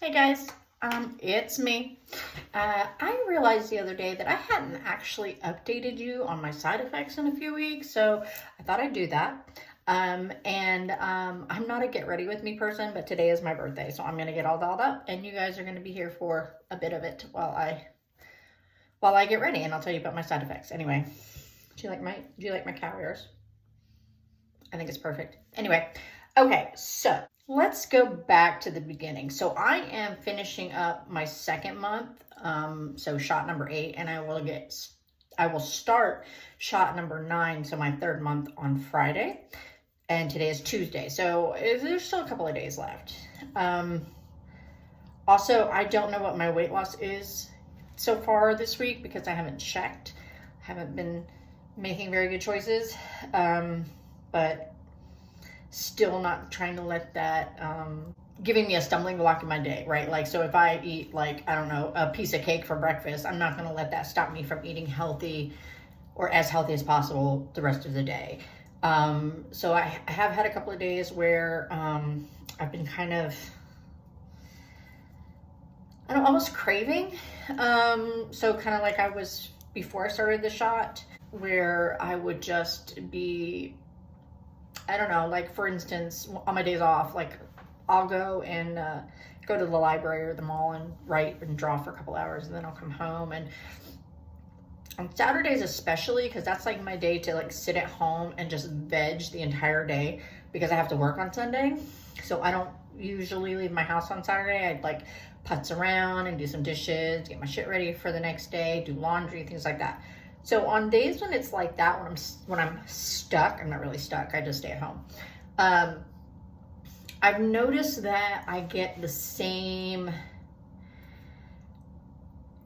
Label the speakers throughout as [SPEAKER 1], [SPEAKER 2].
[SPEAKER 1] Hey guys, it's me. I realized the other day that I hadn't actually updated you on my side effects in a few weeks, so I thought I'd do that. I'm not a get ready with me person, but today is my birthday, so I'm gonna get all dolled up, and you guys are gonna be here for a bit of it while I get ready, and I'll tell you about my side effects. Anyway, do you like my carriers? I think it's perfect. Anyway, okay, so let's go back to the beginning. So I am finishing up my second month, so shot number 8, and I will start shot number 9, so my third month on Friday, and today is Tuesday, so there's still a couple of days left. Also, I don't know what my weight loss is so far this week because I haven't checked. I haven't been making very good choices, but still not trying to let that giving me a stumbling block in my day, right? Like, so if I eat, like, I don't know, a piece of cake for breakfast, I'm not going to let that stop me from eating healthy or as healthy as possible the rest of the day. So I have had a couple of days where I've been kind of, I don't know, almost craving. So kind of like I was before I started the shot, where I would just be, I don't know, like for instance, on my days off, like I'll go and go to the library or the mall and write and draw for a couple hours, and then I'll come home. And on Saturdays especially, because that's like my day to like sit at home and just veg the entire day because I have to work on Sunday. So I don't usually leave my house on Saturday. I'd like putz around and do some dishes, get my shit ready for the next day, do laundry, things like that. So on days when it's like that, when I'm stuck, I'm not really stuck, I just stay at home. I've noticed that I get the same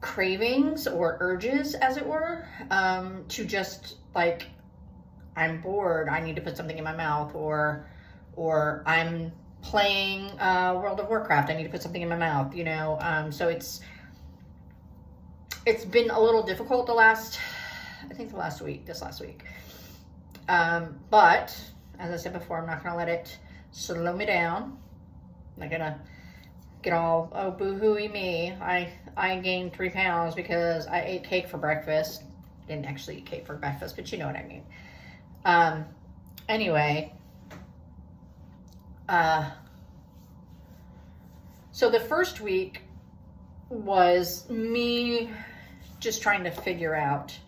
[SPEAKER 1] cravings or urges, as it were, to just like, I'm bored, I need to put something in my mouth, or I'm playing World of Warcraft, I need to put something in my mouth, you know. So it's been a little difficult this last week. But as I said before, I'm not gonna let it slow me down. I'm not gonna get all, oh, boo-hooey me. I gained 3 pounds because I ate cake for breakfast. Didn't actually eat cake for breakfast, but you know what I mean. Anyway, so the first week was me just trying to figure out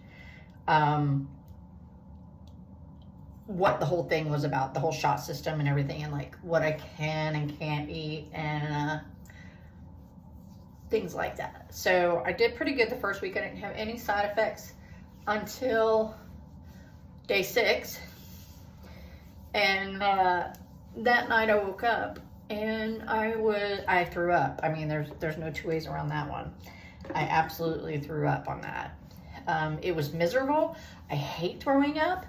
[SPEAKER 1] what the whole thing was about, the whole shot system and everything, and like what I can and can't eat and things like that. So I did pretty good the first week. I didn't have any side effects until day 6, and that night I woke up and I threw up. I mean, there's no two ways around that one. I absolutely threw up on that. It was miserable. I hate throwing up.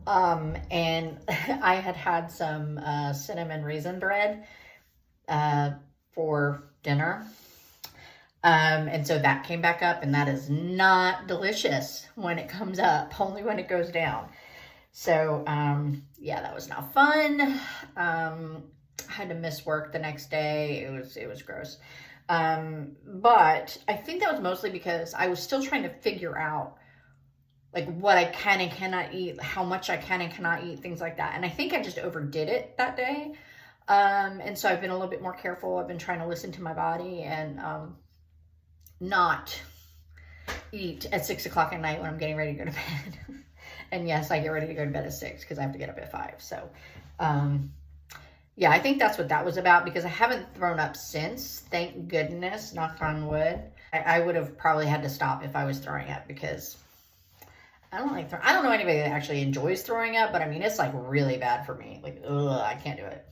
[SPEAKER 1] And I had some cinnamon raisin bread for dinner. And so that came back up, and that is not delicious when it comes up, only when it goes down. So yeah, that was not fun. I had to miss work the next day. It was gross. But I think that was mostly because I was still trying to figure out like what I can and cannot eat, how much I can and cannot eat, things like that. And I think I just overdid it that day. And so I've been a little bit more careful. I've been trying to listen to my body and not eat at 6 o'clock at night when I'm getting ready to go to bed. And yes, I get ready to go to bed at 6 because I have to get up at 5. So yeah, I think that's what that was about, because I haven't thrown up since, thank goodness, knock on wood. I would have probably had to stop if I was throwing up, because I don't know anybody that actually enjoys throwing up, but I mean, it's like really bad for me. Like, ugh, I can't do it.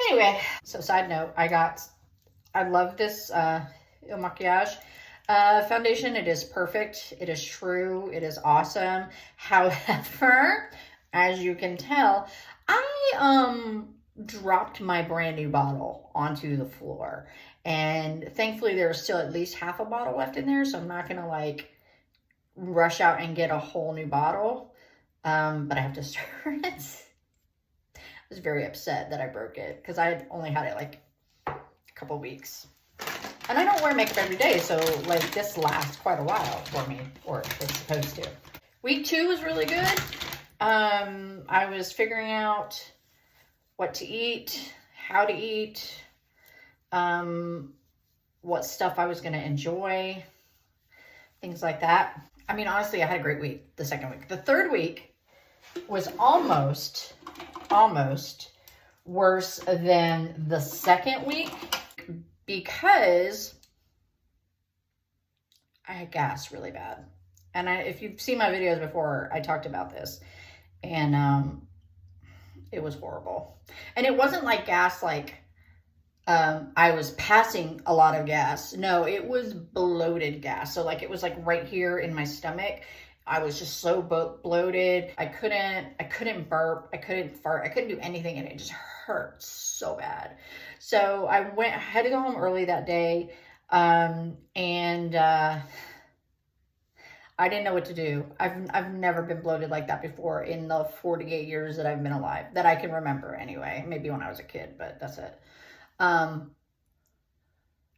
[SPEAKER 1] Anyway, so side note, I love this Il Makiage foundation. It is perfect. It is true. It is awesome. However, as you can tell, I dropped my brand new bottle onto the floor, and thankfully there's still at least half a bottle left in there, so I'm not gonna like rush out and get a whole new bottle, but I have to stir it. I was very upset that I broke it because I had only had it like a couple weeks. And I don't wear makeup every day, so like this lasts quite a while for me, or it's supposed to. Week 2 was really good. I was figuring out what to eat, how to eat, what stuff I was going to enjoy, things like that. I mean, honestly, I had a great week, the second week. The third week was almost worse than the second week because I had gas really bad. And if you've seen my videos before, I talked about this. And it was horrible. And it wasn't like gas like I was passing a lot of gas. No, it was bloated gas. So like it was like right here in my stomach. I was just so bloated. I couldn't burp. I couldn't fart. I couldn't do anything, and it just hurt so bad. So I had to go home early that day. And I didn't know what to do. I've never been bloated like that before in the 48 years that I've been alive, that I can remember anyway. Maybe when I was a kid, but that's it.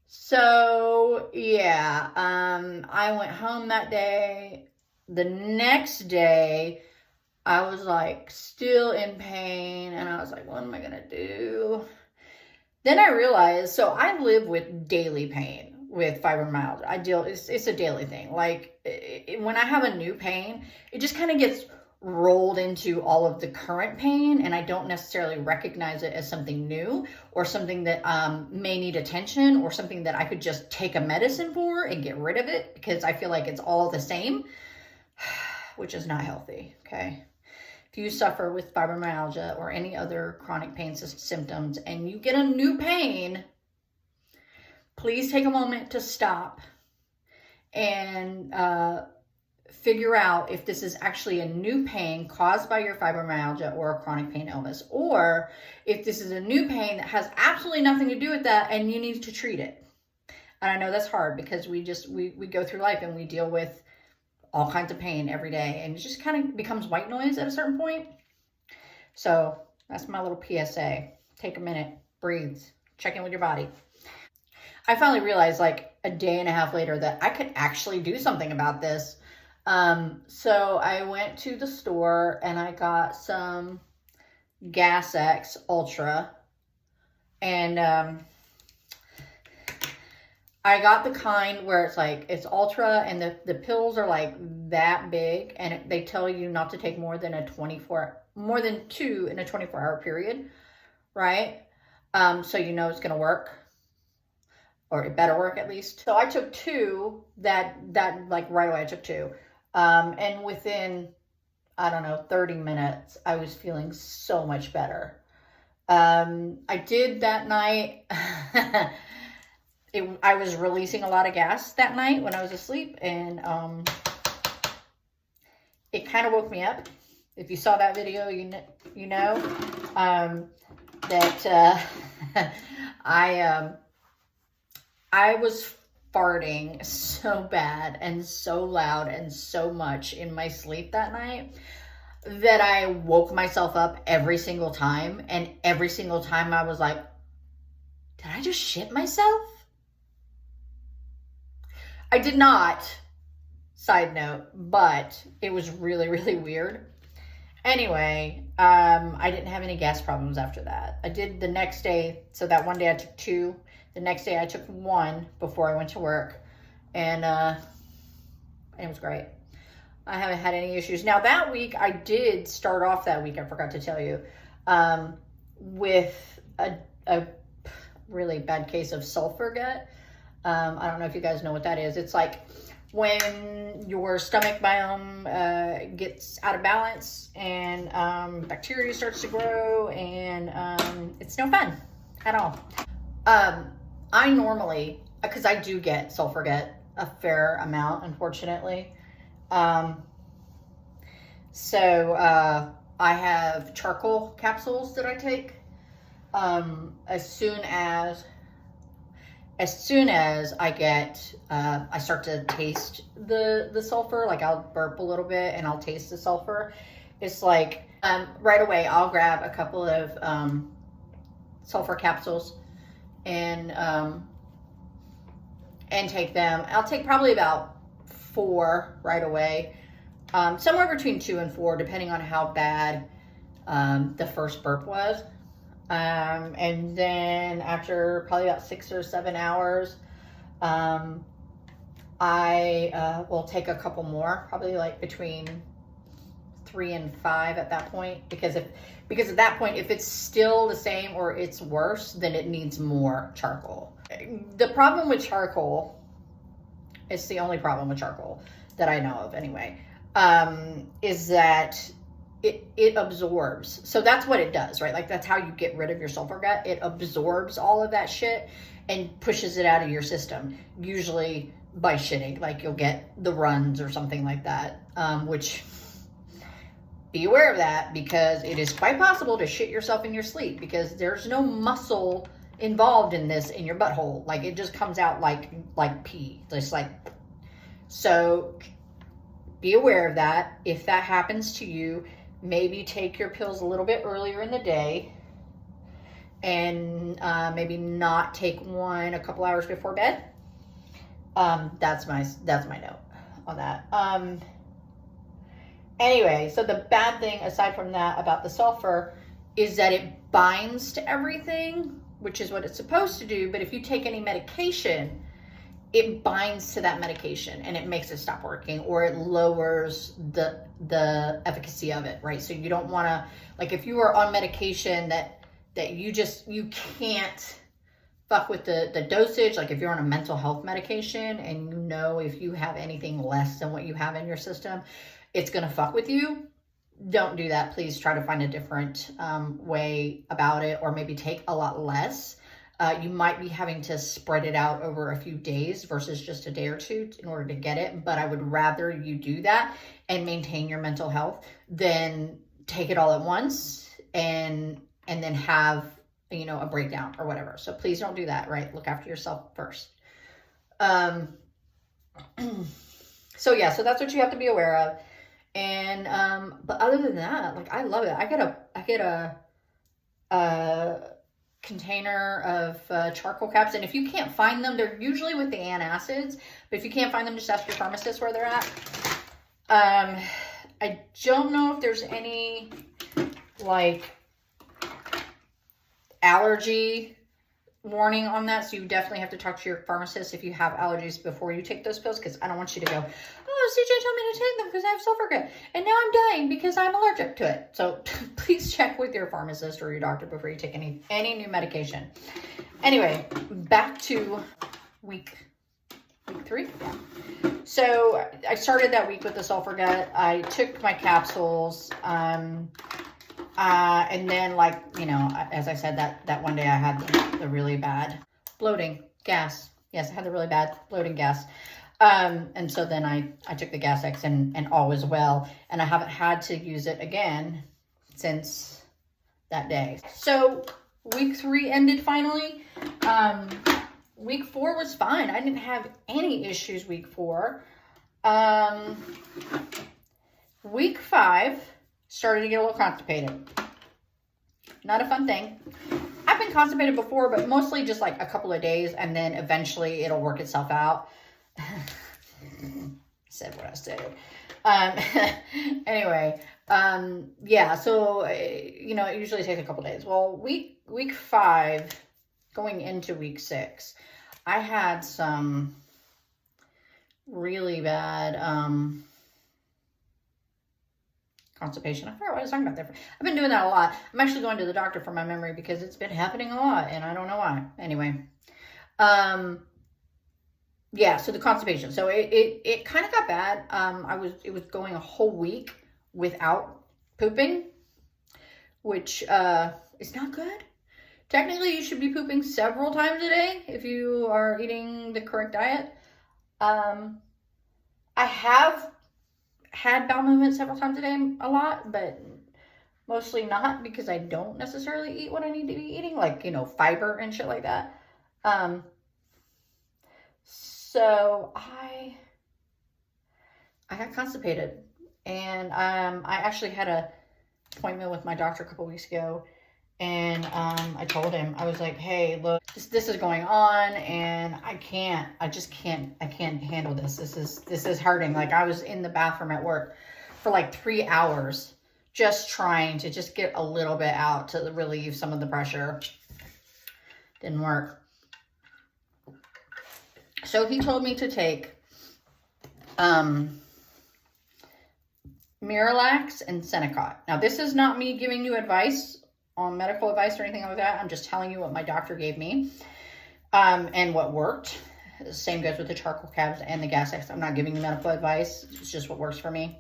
[SPEAKER 1] So yeah, I went home that day. The next day, I was like still in pain, and I was like, what am I gonna do? Then I realized, so I live with daily pain with fibromyalgia. It's a daily thing. Like when I have a new pain, it just kind of gets rolled into all of the current pain, and I don't necessarily recognize it as something new or something that may need attention or something that I could just take a medicine for and get rid of it, because I feel like it's all the same, which is not healthy, okay? If you suffer with fibromyalgia or any other chronic pain symptoms and you get a new pain, please take a moment to stop and figure out if this is actually a new pain caused by your fibromyalgia or a chronic pain illness, or if this is a new pain that has absolutely nothing to do with that and you need to treat it. And I know that's hard because we go through life and we deal with all kinds of pain every day, and it just kind of becomes white noise at a certain point. So that's my little PSA. Take a minute, breathe, check in with your body. I finally realized like a day and a half later that I could actually do something about this. So I went to the store and I got some Gas X Ultra, and I got the kind where it's like, it's ultra and the pills are like that big, and they tell you not to take more than more than 2 in a 24-hour period, right? So you know it's going to work, or it better work at least. So I took 2 that like right away I took 2. And within, I don't know, 30 minutes, I was feeling so much better. I did that night. I was releasing a lot of gas that night when I was asleep, and it kind of woke me up. If you saw that video, you know that I was farting so bad and so loud and so much in my sleep that night that I woke myself up every single time, and every single time I was like, did I just shit myself? I did not, side note, but it was really, really weird. Anyway, I didn't have any gas problems after that. I did the next day, so that one day I took 2. The next day I took 1 before I went to work, and it was great. I haven't had any issues. Now that week, I did start off that week, I forgot to tell you, with a really bad case of sulfur gut. I don't know if you guys know what that is. It's like when your stomach biome gets out of balance and bacteria starts to grow, and it's no fun at all. I normally, because I do get sulfur gut a fair amount, unfortunately. So I have charcoal capsules that I take as soon as I get, I start to taste the sulfur, like I'll burp a little bit and I'll taste the sulfur. It's like, right away, I'll grab a couple of sulfur capsules, and and take them. I'll take probably about 4 right away. Somewhere between 2 and 4, depending on how bad the first burp was. And then after probably about 6 or 7 hours, I will take a couple more, probably like between 3 and 5 at that point, because at that point, if it's still the same or it's worse, then it needs more charcoal. The problem with charcoal, it's the only problem with charcoal that I know of anyway, is that it absorbs. So that's what it does, right? Like that's how you get rid of your sulfur gut. It absorbs all of that shit and pushes it out of your system, usually by shitting. Like you'll get the runs or something like that, which be aware of that, because it is quite possible to shit yourself in your sleep, because there's no muscle involved in this in your butthole. Like it just comes out like pee, just like. So be aware of that. If that happens to you, maybe take your pills a little bit earlier in the day, and maybe not take one a couple hours before bed. That's my note on that. Anyway, so the bad thing aside from that about the sulfur is that it binds to everything, which is what it's supposed to do. But if you take any medication, it binds to that medication and it makes it stop working, or it lowers the efficacy of it, right? So you don't want to, like if you are on medication that you can't fuck with the dosage, like if you're on a mental health medication and you know if you have anything less than what you have in your system, it's going to fuck with you. Don't do that. Please try to find a different way about it, or maybe take a lot less. You might be having to spread it out over a few days versus just a day or two in order to get it. But I would rather you do that and maintain your mental health than take it all at once and then have, you know, a breakdown or whatever. So please don't do that, right? Look after yourself first. So yeah, so that's what you have to be aware of. And, but other than that, like, I love it. I get a container of charcoal caps, and if you can't find them, they're usually with the antacids, but if you can't find them, just ask your pharmacist where they're at. I don't know if there's any like allergy warning on that, so you definitely have to talk to your pharmacist if you have allergies before you take those pills, because I don't want you to go, oh, CJ told me to take them because I have sulfur gut and now I'm dying because I'm allergic to it. So please check with your pharmacist or your doctor before you take any new medication. Anyway, back to week 3. Yeah. So I started that week with the sulfur gut. I took my capsules, and then, like, you know, as I said, that one day I had the really bad bloating, gas. Yes, I had the really bad bloating, gas. And so then I took the Gas X and all was well. And I haven't had to use it again since that day. So week 3 ended finally. Week 4 was fine. I didn't have any issues week 4. Week 5 started to get a little constipated. Not a fun thing. I've been constipated before, but mostly just like a couple of days, and then eventually it'll work itself out. Said what I said. Anyway, yeah, so, you know, it usually takes a couple days. Well, week 5 going into week 6, I had some really bad constipation. I forgot what I was talking about there. I've been doing that a lot. I'm actually going to the doctor for my memory because it's been happening a lot and I don't know why. Anyway, yeah, so the constipation. So it kind of got bad. It was going a whole week without pooping, which is not good. Technically, you should be pooping several times a day if you are eating the correct diet. I have had bowel movements several times a day a lot, but mostly not because I don't necessarily eat what I need to be eating, like, you know, fiber and shit like that. So I got constipated, and I actually had a appointment with my doctor a couple weeks ago, And I told him, I was like, hey, look, this is going on, and I can't handle this. This is hurting. Like, I was in the bathroom at work for like 3 hours just trying to just get a little bit out to relieve some of the pressure. Didn't work. So he told me to take Miralax and Senecot. Now, this is not me giving you advice on medical advice or anything like that. I'm just telling you what my doctor gave me and what worked. The same goes with the charcoal cabs and the gas X. I'm not giving you medical advice. It's just what works for me.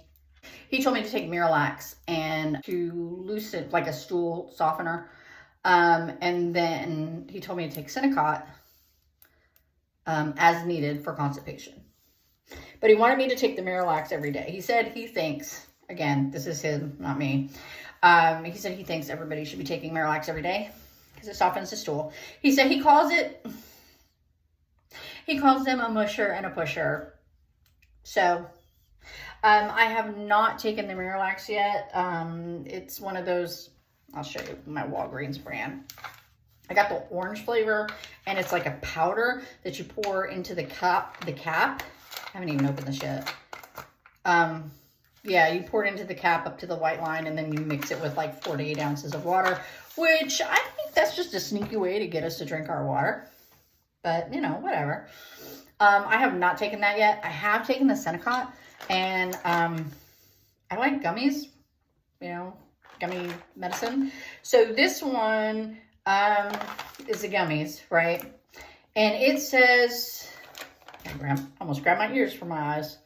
[SPEAKER 1] He told me to take Miralax and to loosen, like a stool softener. And then he told me to take Senecot as needed for constipation. But he wanted me to take the Miralax every day. He said he thinks, again, this is him, not me. He said he thinks everybody should be taking Miralax every day because it softens the stool. He said he calls them a musher and a pusher. So, I have not taken the Miralax yet. It's one of those, I'll show you my Walgreens brand. I got the orange flavor, and it's like a powder that you pour into the cap. I haven't even opened this yet. Yeah, you pour it into the cap up to the white line, and then you mix it with like 4 to 8 ounces of water, which I think that's just a sneaky way to get us to drink our water. But, you know, whatever. I have not taken that yet. I have taken the Senecot, and I like gummies, you know, gummy medicine. So this one is the gummies, right? And it says, I almost grabbed my ears for my eyes.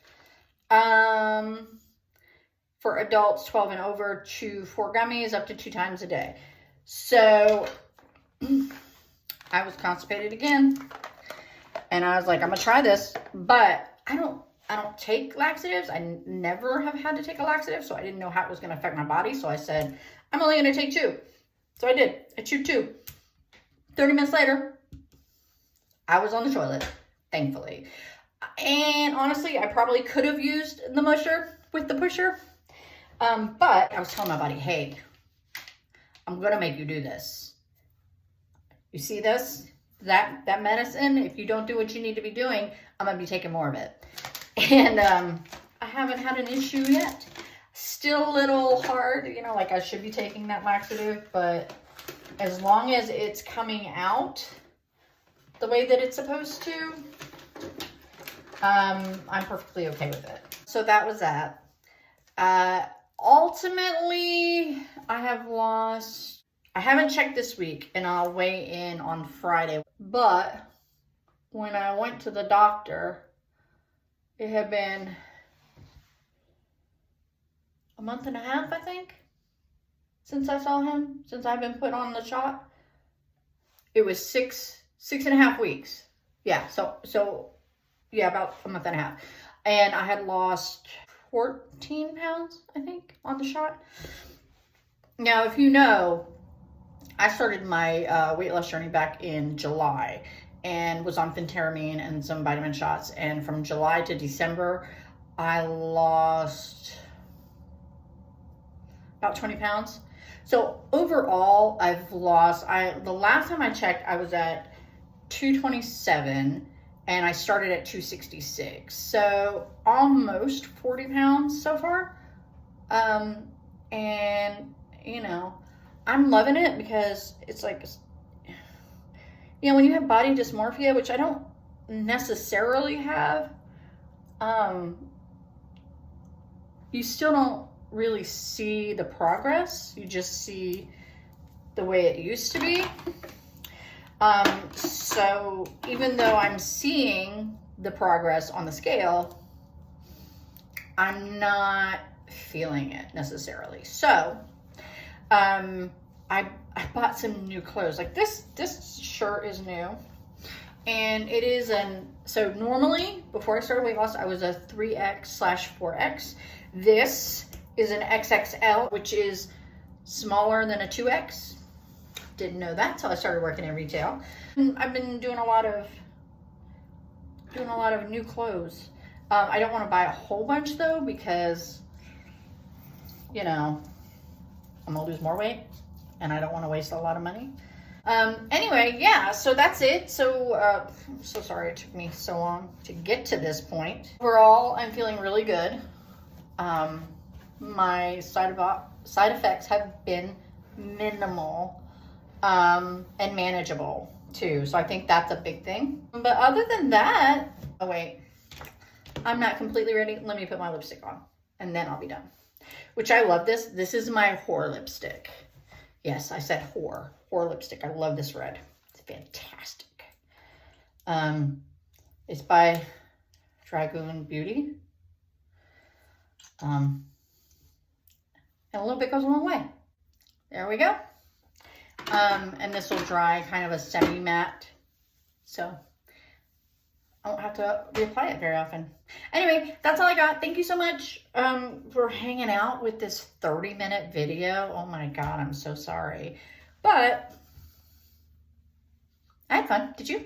[SPEAKER 1] For adults 12 and over, chew 4 gummies up to 2 times a day. So I was constipated again, and I was like, I'm gonna try this, but I don't take laxatives. I never have had to take a laxative, so I didn't know how it was gonna affect my body. So I said, I'm only gonna take 2. So I did. I chewed 2. 30 minutes later, I was on the toilet, thankfully. And honestly, I probably could have used the musher with the pusher. But I was telling my body, hey, I'm going to make you do this. You see this? That medicine, if you don't do what you need to be doing, I'm going to be taking more of it. And I haven't had an issue yet. Still a little hard, you know, like I should be taking that laxative, but as long as it's coming out the way that it's supposed to, I'm perfectly okay with it. So that was that. Ultimately, I haven't checked this week, and I'll weigh in on Friday. But when I went to the doctor, it had been a month and a half, I think, since I saw him, since I've been put on the shot. It was six and a half weeks. Yeah, so yeah, about a month and a half. And I had lost 14 pounds, I think, on the shot. Now, if you know, I started my weight loss journey back in July and was on phentermine and some vitamin shots. And from July to December, I lost about 20 pounds. So overall, I've lost, the last time I checked, I was at 227. And I started at 266. So almost 40 pounds so far. And, you know, I'm loving it because it's like, you know, when you have body dysmorphia, which I don't necessarily have, you still don't really see the progress. You just see the way it used to be. So even though I'm seeing the progress on the scale, I'm not feeling it necessarily. So, I bought some new clothes. Like this shirt is new, and it is so normally before I started weight loss, I was a 3X/4X. This is an XXL, which is smaller than a 2X. Didn't know that till I started working in retail. I've been doing a lot of new clothes. I don't want to buy a whole bunch though, because, you know, I'm gonna lose more weight. and I don't want to waste a lot of money. Anyway, yeah, so that's it. So, I'm so sorry it took me so long to get to this point. Overall, I'm feeling really good. My side effects have been minimal, and manageable too. So I think that's a big thing. But other than that, oh wait, I'm not completely ready. Let me put my lipstick on and then I'll be done. Which I love this. This is my whore lipstick. Yes, I said whore lipstick. I love this red. It's fantastic. It's by Dragoon Beauty. And a little bit goes a long way. There we go. And this will dry kind of a semi-matte. So I won't have to reapply it very often. Anyway, that's all I got. Thank you so much for hanging out with this 30-minute video. Oh my God, I'm so sorry. But I had fun. Did you?